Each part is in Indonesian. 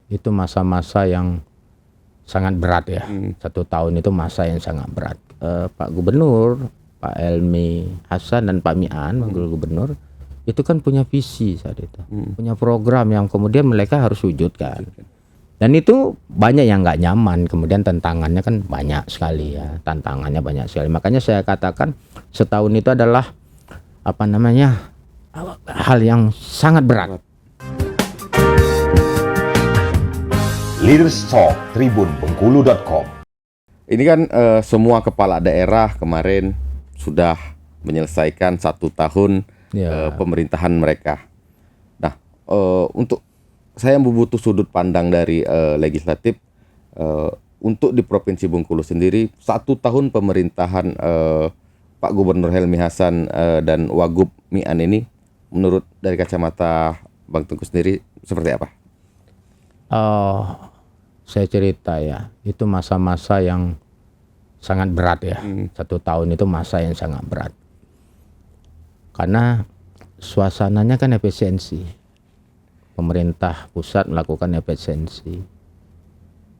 itu masa-masa yang sangat berat ya. 1 tahun itu masa yang sangat berat. Pak Gubernur, Pak Helmi Hasan dan Pak Mian, Wakil Gubernur, itu kan punya visi saat itu, punya program yang kemudian mereka harus wujudkan. Dan itu banyak yang nggak nyaman, kemudian tantangannya kan banyak sekali ya, tantangannya banyak sekali. Makanya saya katakan setahun itu adalah hal yang sangat berat. Leaders Talk tribunbengkulu.com. Ini kan semua kepala daerah kemarin sudah menyelesaikan 1 tahun pemerintahan mereka. Nah, untuk saya membutuh sudut pandang dari legislatif untuk di Provinsi Bengkulu sendiri 1 tahun pemerintahan Pak Gubernur Helmi Hasan dan Wagub Mian ini, menurut dari kacamata Bang Tengku sendiri seperti apa? Saya cerita ya, itu masa-masa yang sangat berat ya. 1 tahun itu masa yang sangat berat. Karena suasananya kan efisiensi. Pemerintah pusat melakukan efisiensi.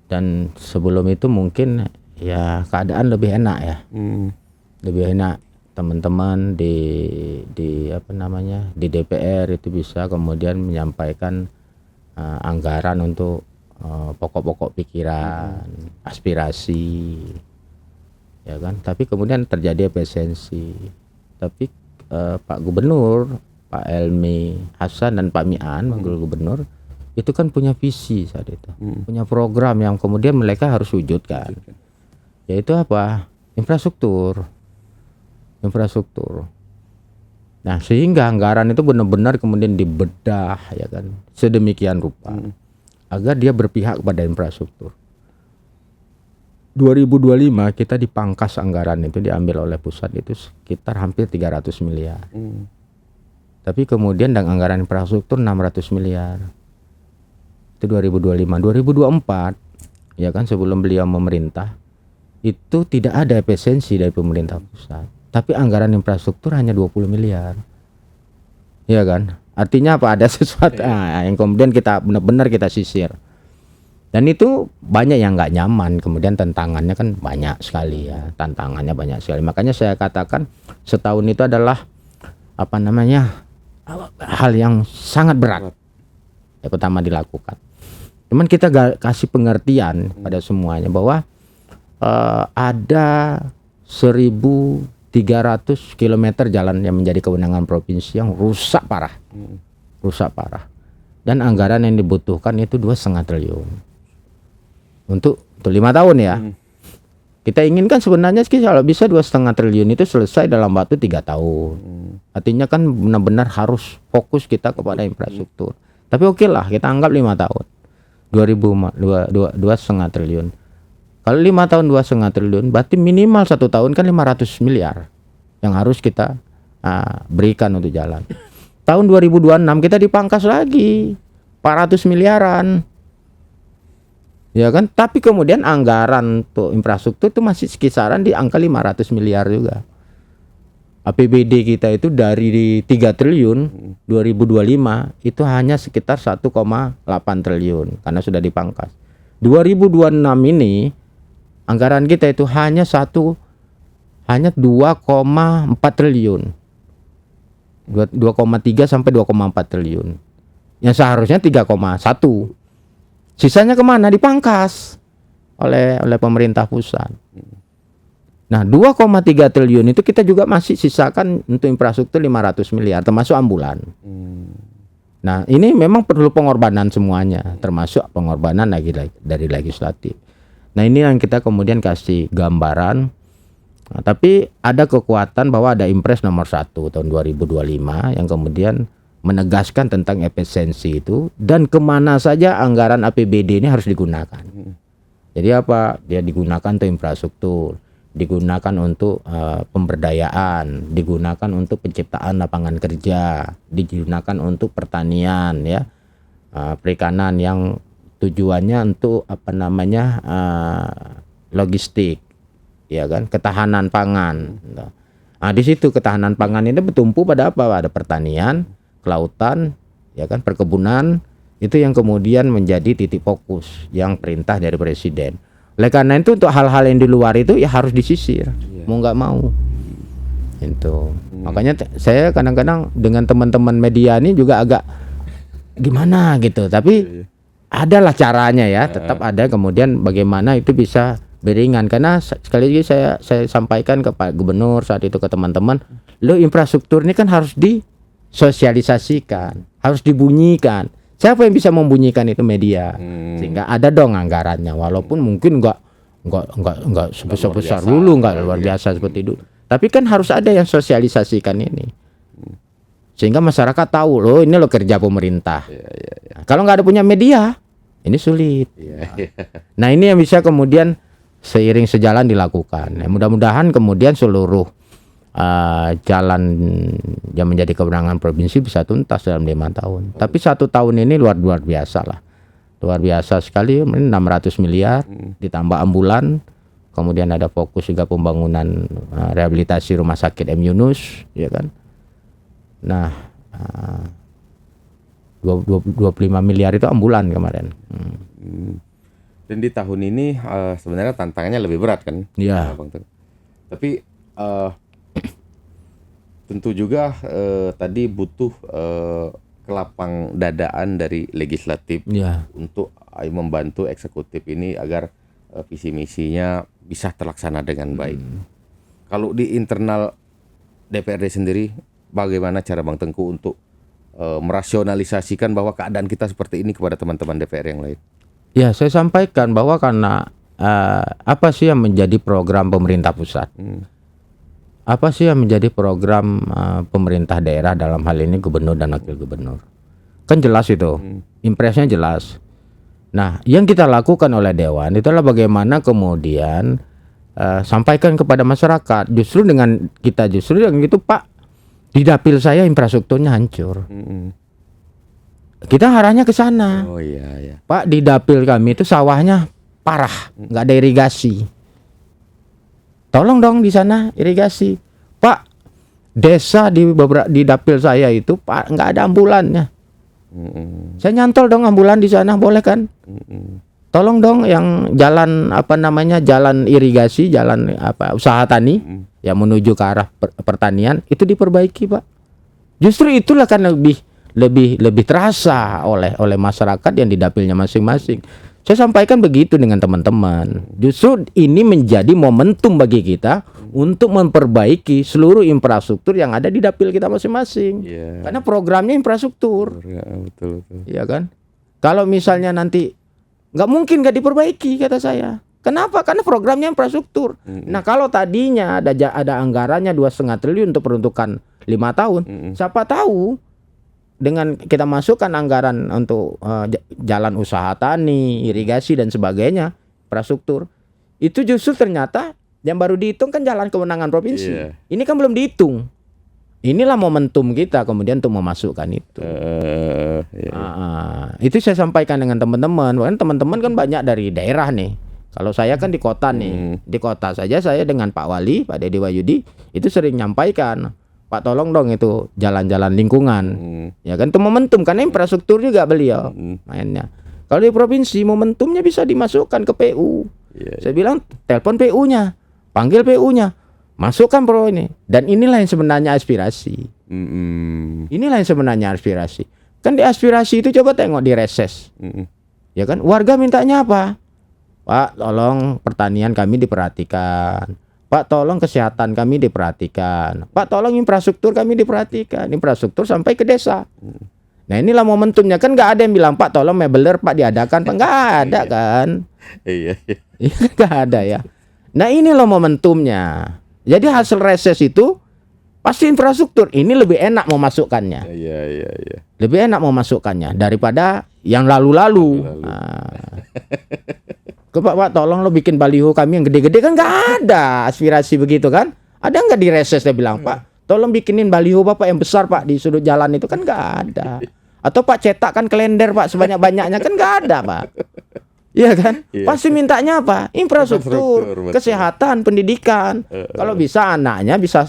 Dan sebelum itu mungkin ya keadaan lebih enak ya. Lebih enak, teman-teman di DPR itu bisa kemudian menyampaikan anggaran untuk pokok-pokok pikiran, aspirasi, ya kan. Tapi kemudian terjadi efisiensi. Tapi Pak Gubernur, Pak Helmi Hasan dan Pak Mian, Wakil Gubernur, itu kan punya visi saat itu, punya program yang kemudian mereka harus wujudkan. Yaitu apa? Infrastruktur. Nah, sehingga anggaran itu benar-benar kemudian dibedah, ya kan, sedemikian rupa agar dia berpihak kepada infrastruktur. 2025 kita dipangkas anggaran itu diambil oleh pusat itu sekitar hampir 300 miliar. Tapi kemudian dengan anggaran infrastruktur 600 miliar. Itu 2025. 2024 ya kan, sebelum beliau memerintah itu tidak ada efisiensi dari pemerintah pusat. Tapi anggaran infrastruktur hanya 20 miliar. Ya kan? Artinya apa? Ada sesuatu yang kemudian kita benar-benar kita sisir. Dan itu banyak yang nggak nyaman, kemudian tantangannya kan banyak sekali ya. Tantangannya banyak sekali. Makanya saya katakan setahun itu adalah hal yang sangat berat. Yang pertama dilakukan. Cuman kita kasih pengertian pada semuanya bahwa ada 1.300 km jalan yang menjadi kewenangan provinsi yang rusak parah. Dan anggaran yang dibutuhkan itu 2,5 triliun untuk 5 tahun ya. Kita inginkan sebenarnya kalau bisa 2,5 triliun itu selesai dalam waktu 3 tahun. Artinya kan benar-benar harus fokus kita kepada infrastruktur. Tapi oke lah, kita anggap 5 tahun 2,5 triliun. Kalau 5 tahun 2,5 triliun, berarti minimal 1 tahun kan 500 miliar yang harus kita berikan untuk jalan. Tahun 2026 kita dipangkas lagi 400 miliaran. Ya kan? Tapi kemudian anggaran untuk infrastruktur itu masih kisaran di angka 500 miliar juga. APBD kita itu dari 3 triliun 2025 itu hanya sekitar 1,8 triliun karena sudah dipangkas. 2026 ini anggaran kita itu hanya 2,4 triliun. 2,3 sampai 2,4 triliun. Yang seharusnya 3,1. Sisanya kemana? Dipangkas oleh pemerintah pusat. Nah, 2,3 triliun itu kita juga masih sisakan untuk infrastruktur 500 miliar termasuk ambulan. Nah, ini memang perlu pengorbanan semuanya, termasuk pengorbanan dari legislatif. Nah, ini yang kita kemudian kasih gambaran. Nah, tapi ada kekuatan bahwa ada Impres nomor 1 tahun 2025 yang kemudian menegaskan tentang efisiensi itu dan kemana saja anggaran APBD ini harus digunakan. Jadi apa? Dia digunakan untuk infrastruktur, digunakan untuk pemberdayaan, digunakan untuk penciptaan lapangan kerja, digunakan untuk pertanian ya, perikanan yang tujuannya untuk logistik, ya kan, ketahanan pangan. Nah, di situ ketahanan pangan ini bertumpu pada apa? Ada pertanian, kelautan, ya kan, perkebunan, Itu yang kemudian menjadi titik fokus yang perintah dari presiden. Oleh karena itu untuk hal-hal yang di luar itu ya harus disisir, mau nggak mau. Itu. Makanya saya kadang-kadang dengan teman-teman media ini juga agak gimana gitu. Tapi adalah caranya ya, tetap ada kemudian bagaimana itu bisa beringan. Karena sekali lagi saya sampaikan ke Pak Gubernur saat itu ke teman-teman, lo infrastruktur ini kan harus disosialisasikan, harus dibunyikan. Siapa yang bisa membunyikan itu? Media. Sehingga ada dong anggarannya, walaupun mungkin enggak sebesar dulu, enggak luar biasa seperti dulu. Tapi kan harus ada yang sosialisasikan ini. Sehingga masyarakat tahu loh ini lo kerja pemerintah. Kalau nggak ada punya media, ini sulit. Nah ini yang bisa kemudian seiring sejalan dilakukan. Nah, mudah-mudahan kemudian seluruh jalan yang menjadi kewenangan provinsi bisa tuntas dalam 5 tahun. Tapi 1 tahun ini luar biasa lah. Luar biasa sekali, 600 miliar ditambah ambulan. Kemudian ada fokus juga pembangunan rehabilitasi rumah sakit M. Yunus, ya kan. Nah, 25 miliar itu ambulan kemarin. Dan di tahun ini sebenarnya tantangannya lebih berat kan? Iya. Tapi tentu juga tadi butuh kelapang dadaan dari legislatif untuk membantu eksekutif ini agar visi misinya bisa terlaksana dengan baik. Kalau di internal DPRD sendiri, bagaimana cara Bang Tengku untuk merasionalisasikan bahwa keadaan kita seperti ini kepada teman-teman DPR yang lain? Ya, saya sampaikan bahwa karena apa sih yang menjadi program pemerintah pusat? Apa sih yang menjadi program pemerintah daerah dalam hal ini gubernur dan wakil gubernur? Kan jelas itu, impresnya jelas. Nah, yang kita lakukan oleh Dewan itulah bagaimana kemudian sampaikan kepada masyarakat. Justru dengan gitu Pak, di dapil saya infrastrukturnya hancur. Kita arahnya ke sana. Oh iya. Pak, di dapil kami itu sawahnya parah, nggak ada irigasi. Tolong dong di sana irigasi. Pak, desa di dapil saya itu Pak nggak ada ambulannya. Saya nyantol dong ambulan di sana, boleh kan? Tolong dong yang jalan jalan irigasi, jalan usaha tani yang menuju ke arah pertanian itu diperbaiki, Pak. Justru itulah kan lebih terasa oleh masyarakat yang di dapilnya masing-masing. Saya sampaikan begitu dengan teman-teman. Justru ini menjadi momentum bagi kita untuk memperbaiki seluruh infrastruktur yang ada di dapil kita masing-masing. Karena programnya infrastruktur. Betul. Iya kan? Kalau misalnya nanti nggak mungkin nggak diperbaiki, kata saya. Kenapa? Karena programnya infrastruktur. Nah, kalau tadinya ada anggarannya 2,5 triliun untuk peruntukan 5 tahun, siapa tahu dengan kita masukkan anggaran untuk jalan usaha tani, irigasi dan sebagainya, infrastruktur, itu justru ternyata yang baru dihitung kan jalan kewenangan provinsi. Ini kan belum dihitung. Inilah momentum kita kemudian untuk memasukkan itu. Itu saya sampaikan dengan teman-teman. Teman-teman kan banyak dari daerah nih. Kalau saya kan di kota nih. Di kota saja saya dengan Pak Wali, Pak Deddy Wahyudi, itu sering nyampaikan, Pak tolong dong itu jalan-jalan lingkungan. Ya kan itu momentum karena infrastruktur juga beliau mainnya. Kalau di provinsi momentumnya bisa dimasukkan ke PU. Saya bilang telepon PU-nya, panggil PU-nya, masukkan pro ini. Dan inilah yang sebenarnya aspirasi. Inilah yang sebenarnya aspirasi. Kan di aspirasi itu coba tengok di reses. Ya kan warga mintanya apa? Pak tolong pertanian kami diperhatikan. Pak tolong kesehatan kami diperhatikan. Pak tolong infrastruktur kami diperhatikan. Infrastruktur sampai ke desa. Nah inilah momentumnya. Kan nggak ada yang bilang Pak tolong mebeler Pak diadakan. Pak nggak ada kan. Iya nggak ada ya. Nah ini loh momentumnya. Jadi hasil reses itu pasti infrastruktur. Ini lebih enak memasukkannya. Iya. Lebih enak memasukkannya daripada yang lalu-lalu. Pak tolong lo bikin baliho kami yang gede-gede. Kan nggak ada aspirasi begitu kan. Ada nggak di reses dia bilang Pak tolong bikinin baliho Bapak yang besar Pak di sudut jalan itu. Kan nggak ada. Atau Pak cetakkan kalender Pak sebanyak-banyaknya. Kan nggak ada Pak. Iya kan? Pasti mintanya apa? Infrastruktur, kesehatan, pendidikan. Kalau bisa anaknya bisa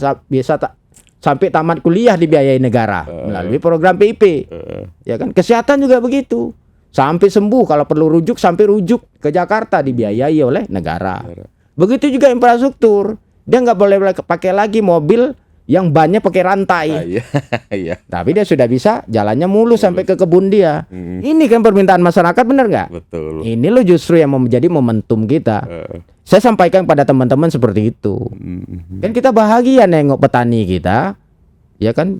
sampai tamat kuliah dibiayai negara melalui program PIP. Ya kan? Kesehatan juga begitu. Sampai sembuh, kalau perlu rujuk sampai rujuk ke Jakarta, dibiayai oleh negara. Begitu juga infrastruktur. Dia nggak boleh pakai lagi mobil yang bannya pakai rantai. Iya. Tapi dia sudah bisa jalannya mulus sampai ke kebun dia. Ini kan permintaan masyarakat, benar nggak? Betul. Ini lo justru yang menjadi momentum kita. Saya sampaikan pada teman-teman seperti itu. Kan kita bahagia nengok petani kita, ya kan,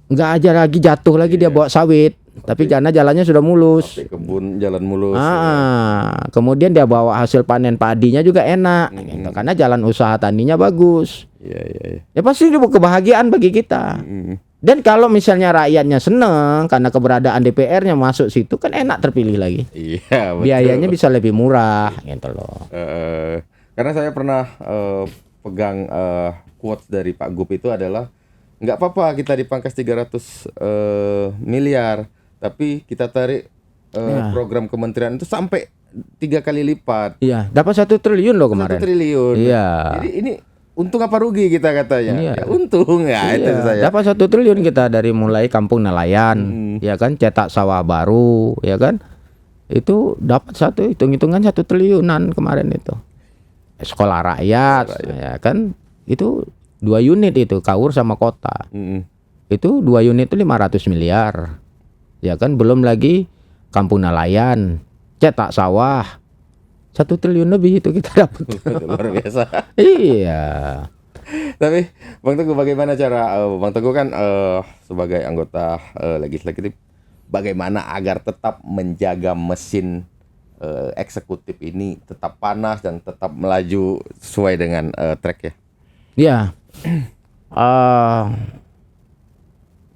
nggak aja lagi jatuh lagi dia bawa sawit, tapi karena jalannya sudah mulus. Sampai kebun jalan mulus. Kemudian dia bawa hasil panen padinya juga enak, gitu, karena jalan usaha taninya bagus. Iya. Ya pasti itu kebahagiaan bagi kita. Dan kalau misalnya rakyatnya seneng karena keberadaan DPR-nya masuk situ, kan enak terpilih lagi. Iya, betul. Biayanya bisa lebih murah, gitu loh. Karena saya pernah pegang quotes dari Pak Gup itu adalah, nggak apa-apa kita dipangkas 300 miliar, tapi kita tarik program kementerian itu sampai 3 kali lipat. Iya, dapat 1 triliun loh kemarin. 1 triliun. Iya. Jadi ini untung apa rugi kita katanya? Iya. Ya, untung ya itu saya. Dapat 1 triliun kita dari mulai kampung nelayan, ya kan, cetak sawah baru, ya kan. Itu dapat hitung-hitungan 1 triliunan kemarin itu. Sekolah rakyat, ya kan. Itu 2 unit itu, KAUR sama kota. Itu 2 unit itu 500 miliar. Ya kan, belum lagi kampung nelayan, cetak sawah. 1 triliun lebih itu kita dapat. Luar biasa. Iya. Tapi Bang Teguh, bagaimana cara Bang Teguh kan sebagai anggota legislatif, bagaimana agar tetap menjaga mesin eksekutif ini tetap panas dan tetap melaju sesuai dengan track ya? Ya,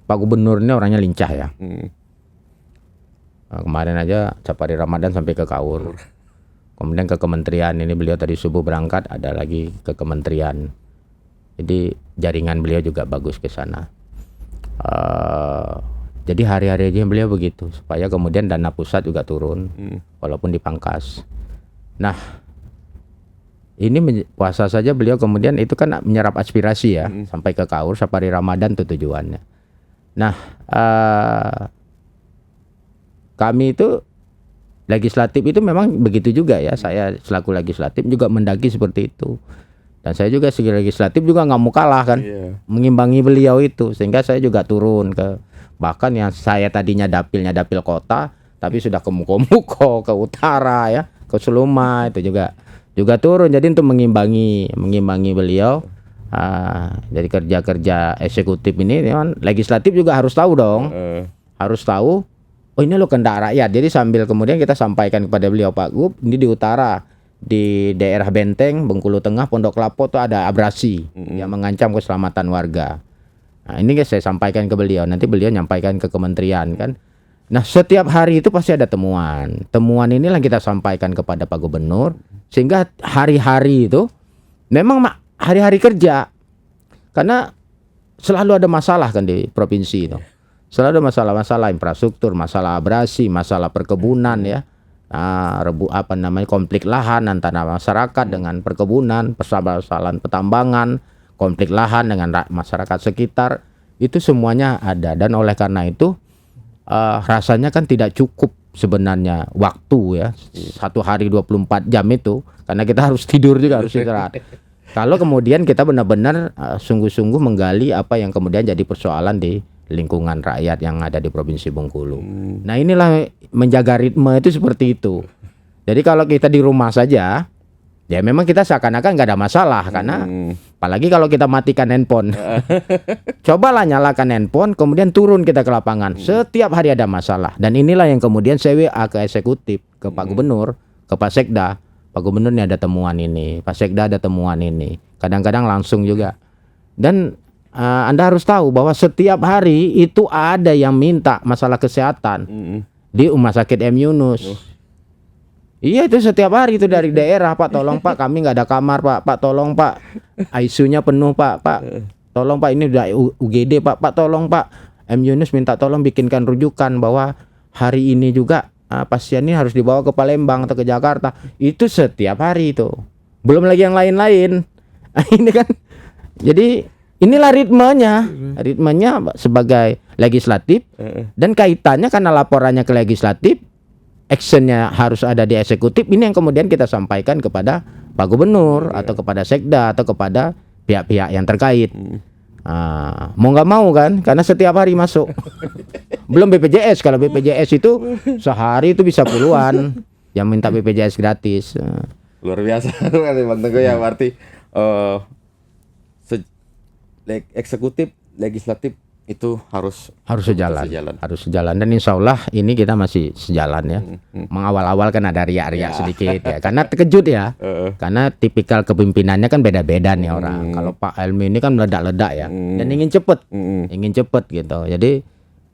Pak Gubernur ini orangnya lincah ya. Kemarin aja Sapari Ramadan sampai ke KAUR. Kemudian ke kementerian, ini beliau tadi subuh berangkat, ada lagi ke kementerian. Jadi jaringan beliau juga bagus ke sana. Jadi hari-hari aja beliau begitu, supaya kemudian dana pusat juga turun, walaupun dipangkas. Nah, ini puasa saja beliau kemudian itu kan menyerap aspirasi ya, sampai ke KAUR, Sapari Ramadan itu tujuannya. Nah, kami itu legislatif itu memang begitu juga ya. Saya selaku legislatif juga mendaki seperti itu. Dan saya juga segi legislatif juga nggak mau kalah kan, mengimbangi beliau itu. Sehingga saya juga turun ke, bahkan yang saya tadinya dapil kota, tapi sudah ke Muko-Muko, ke utara ya, ke Seluma itu juga turun. Jadi untuk mengimbangi beliau. Jadi kerja eksekutif ini kan, legislatif juga harus tahu dong, harus tahu. Oh ini loh kehendak rakyat. Jadi sambil kemudian kita sampaikan kepada beliau, Pak Gub, ini di utara, di daerah Benteng, Bengkulu Tengah, Pondok Lapo itu ada abrasi yang mengancam keselamatan warga. Nah ini guys, saya sampaikan ke beliau, nanti beliau nyampaikan ke kementerian kan. Nah setiap hari itu pasti ada temuan. Temuan inilah kita sampaikan kepada Pak Gubernur, sehingga hari-hari itu memang hari-hari kerja. Karena selalu ada masalah kan di provinsi itu. Selalu ada masalah-masalah infrastruktur, masalah abrasi, masalah perkebunan ya, konflik lahan antara masyarakat dengan perkebunan, permasalahan pertambangan, konflik lahan dengan masyarakat sekitar, itu semuanya ada. Dan oleh karena itu rasanya kan tidak cukup sebenarnya waktu ya, 1 hari 24 jam itu, karena kita harus tidur juga, harus istirahat. Kalau kemudian kita benar-benar sungguh-sungguh menggali apa yang kemudian jadi persoalan di lingkungan rakyat yang ada di Provinsi Bengkulu. Nah inilah menjaga ritme itu seperti itu. Jadi kalau kita di rumah saja, ya memang kita seakan-akan nggak ada masalah. Karena apalagi kalau kita matikan handphone. Cobalah nyalakan handphone, kemudian turun kita ke lapangan. Setiap hari ada masalah. Dan inilah yang kemudian saya WA ke eksekutif, ke Pak Gubernur, ke Pak Sekda. Pak Gubernur ini ada temuan ini, Pak Sekda ada temuan ini. Kadang-kadang langsung juga. Dan Anda harus tahu bahwa setiap hari itu ada yang minta masalah kesehatan di Rumah Sakit M. Yunus. Iya itu setiap hari itu dari daerah, Pak tolong Pak kami nggak ada kamar Pak tolong Pak ICU-nya penuh Pak tolong Pak ini udah UGD Pak tolong Pak M. Yunus minta tolong bikinkan rujukan bahwa hari ini juga pasien ini harus dibawa ke Palembang atau ke Jakarta. Itu setiap hari itu, belum lagi yang lain-lain. Ini kan jadi inilah ritmenya sebagai legislatif, dan kaitannya karena laporannya ke legislatif, actionnya harus ada di eksekutif, ini yang kemudian kita sampaikan kepada Pak Gubernur atau kepada Sekda atau kepada pihak-pihak yang terkait. Mau nggak mau kan, karena setiap hari masuk. Belum BPJS, kalau BPJS itu sehari itu bisa puluhan yang minta BPJS gratis. Luar biasa Bang Teguh ya, berarti eksekutif, legislatif itu harus sejalan. Harus sejalan, dan insya Allah ini kita masih sejalan ya. Mengawal-awal kan ada riak-riak sedikit ya, karena terkejut ya, karena tipikal kepemimpinannya kan beda-beda nih orang. Kalau Pak Helmi ini kan meledak-ledak ya, dan ingin cepet gitu. Jadi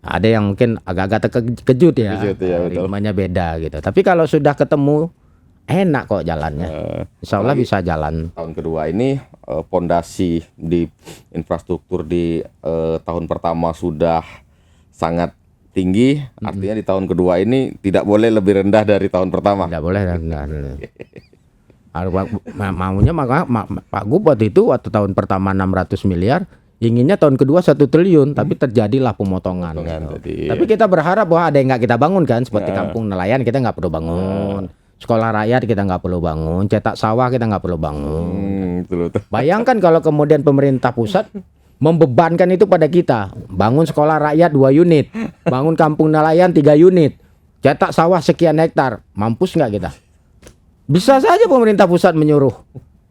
ada yang mungkin agak-agak terkejut ya, ritmenya beda gitu. Tapi kalau sudah ketemu enak kok jalannya. Insya Allah bisa jalan. Tahun kedua ini pondasi di infrastruktur di tahun pertama sudah sangat tinggi. Artinya di tahun kedua ini tidak boleh lebih rendah dari tahun pertama. Tidak boleh rendah. Maunya Pak Gub waktu itu waktu tahun pertama 600 miliar, inginnya tahun kedua 1 triliun, tapi terjadilah pemotongan gitu. Tapi kita berharap bahwa ada yang nggak kita bangun kan, seperti kampung nelayan kita nggak perlu bangun. Sekolah rakyat kita nggak perlu bangun, cetak sawah kita nggak perlu bangun. Bayangkan kalau kemudian pemerintah pusat membebankan itu pada kita, bangun sekolah rakyat 2 unit, bangun kampung nelayan 3 unit, cetak sawah sekian hektar, mampus nggak kita? Bisa saja pemerintah pusat menyuruh,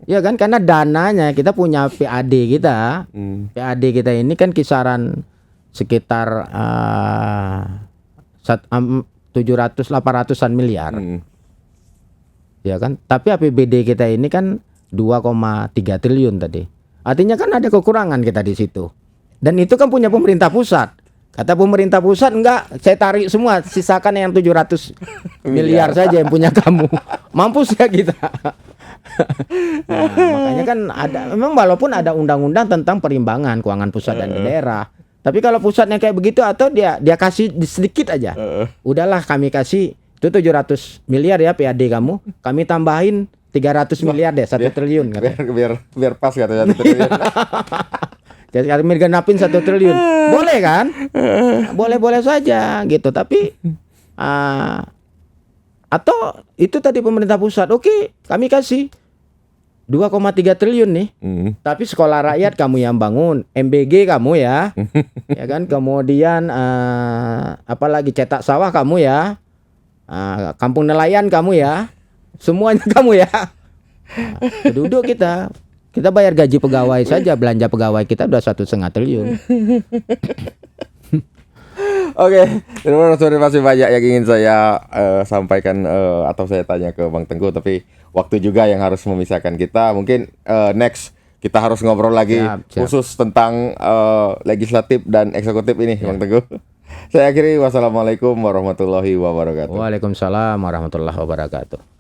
ya kan? Karena dananya kita punya PAD kita, PAD kita ini kan kisaran sekitar 700-800an miliar. Ya kan, tapi APBD kita ini kan 2,3 triliun tadi. Artinya kan ada kekurangan kita di situ. Dan itu kan punya pemerintah pusat. Kata pemerintah pusat, enggak, saya tarik semua, sisakan yang 700 miliar saja yang punya kamu. Mampus ya kita. Nah, makanya kan ada, memang walaupun ada undang-undang tentang perimbangan keuangan pusat dan daerah, tapi kalau pusatnya kayak begitu atau dia kasih sedikit aja. Udahlah kami kasih itu 700 miliar ya PAD kamu, kami tambahin 300 miliar deh, 1 triliun biar pas katanya 1 triliun. Jadi kami genapin 1 triliun. Boleh kan? Boleh-boleh saja gitu, tapi atau itu tadi pemerintah pusat, oke, kami kasih 2,3 triliun nih. Tapi sekolah rakyat kamu yang bangun, MBG kamu ya. Ya kan? Kemudian apalagi cetak sawah kamu ya. Kampung nelayan kamu ya, semuanya kamu ya. Duduk kita bayar gaji pegawai saja, belanja pegawai kita udah 1,5 triliun. Oke, terima kasih banyak yang ingin saya sampaikan atau saya tanya ke Bang Teguh, tapi waktu juga yang harus memisahkan kita. Mungkin next kita harus ngobrol lagi khusus tentang legislatif dan eksekutif ini, Bang Teguh. Saya akhiri, wassalamualaikum warahmatullahi wabarakatuh. Waalaikumsalam warahmatullahi wabarakatuh.